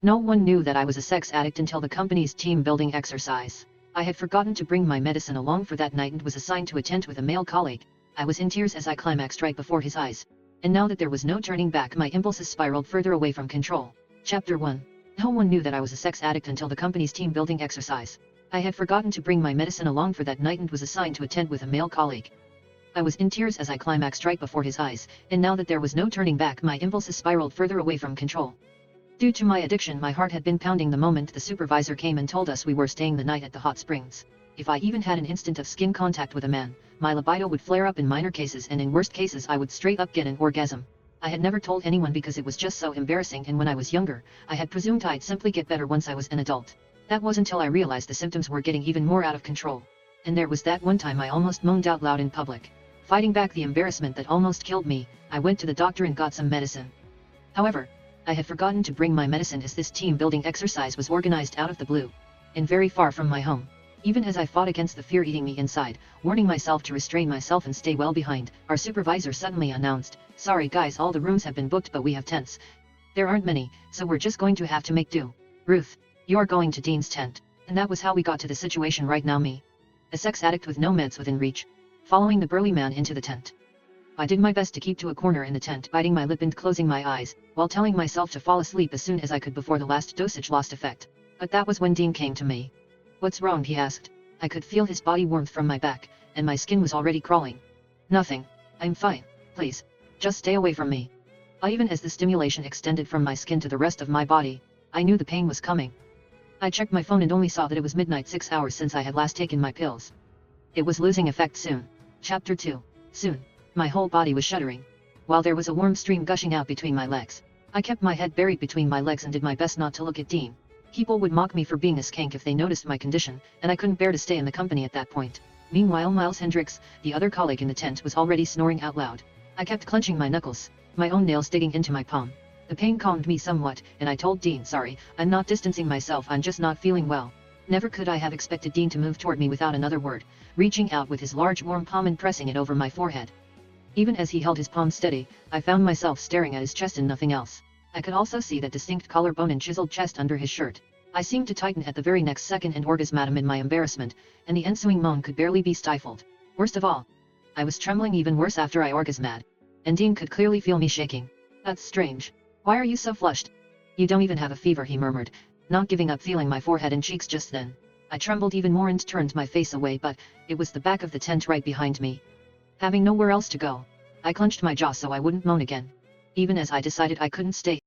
No one knew that I was a sex addict until the company's team building exercise. I had forgotten to bring my medicine along for that night and was assigned to a tent with a male colleague. I was in tears as I climaxed right before his eyes. And now that there was no turning back, my impulses spiraled further away from control. Chapter 1. No one knew that I was a sex addict until the company's team building exercise. I had forgotten to bring my medicine along for that night and was assigned to a tent with a male colleague. I was in tears as I climaxed right before his eyes, and now that there was no turning back, my impulses spiraled further away from control. Due to my addiction, my heart had been pounding the moment the supervisor came and told us we were staying the night at the hot springs. If I even had an instant of skin contact with a man, my libido would flare up in minor cases, and in worst cases I would straight up get an orgasm. I had never told anyone because it was just so embarrassing, and when I was younger, I had presumed I'd simply get better once I was an adult. That was until I realized the symptoms were getting even more out of control. And there was that one time I almost moaned out loud in public. Fighting back the embarrassment that almost killed me, I went to the doctor and got some medicine. However, I had forgotten to bring my medicine as this team building exercise was organized out of the blue, and very far from my home. Even as I fought against the fear eating me inside, warning myself to restrain myself and stay well behind, our supervisor suddenly announced, "Sorry guys, all the rooms have been booked, but we have tents. There aren't many, so we're just going to have to make do. Ruth, you're going to Dean's tent." And that was how we got to the situation right now, me, a sex addict with no meds within reach, following the burly man into the tent. I did my best to keep to a corner in the tent, biting my lip and closing my eyes, while telling myself to fall asleep as soon as I could before the last dosage lost effect. But that was when Dean came to me. "What's wrong?" he asked. I could feel his body warmth from my back, and my skin was already crawling. "Nothing. I'm fine. Please, just stay away from me." Even as the stimulation extended from my skin to the rest of my body, I knew the pain was coming. I checked my phone and only saw that it was midnight, 6 hours since I had last taken my pills. It was losing effect soon. Chapter 2. Soon. My whole body was shuddering, while there was a warm stream gushing out between my legs. I kept my head buried between my legs and did my best not to look at Dean. People would mock me for being a skank if they noticed my condition, and I couldn't bear to stay in the company at that point. Meanwhile, Miles Hendricks, the other colleague in the tent, was already snoring out loud. I kept clenching my knuckles, my own nails digging into my palm. The pain calmed me somewhat, and I told Dean, "Sorry, I'm not distancing myself, I'm just not feeling well." Never could I have expected Dean to move toward me without another word, reaching out with his large warm palm and pressing it over my forehead. Even as he held his palm steady, I found myself staring at his chest and nothing else. I could also see that distinct collarbone and chiseled chest under his shirt. I seemed to tighten at the very next second and orgasm in my embarrassment, and the ensuing moan could barely be stifled. Worst of all, I was trembling even worse after I orgasmed, and Dean could clearly feel me shaking. "That's strange. Why are you so flushed? You don't even have a fever," he murmured, not giving up feeling my forehead and cheeks just then. I trembled even more and turned my face away, but it was the back of the tent right behind me. Having nowhere else to go, I clenched my jaw so I wouldn't moan again, even as I decided I couldn't stay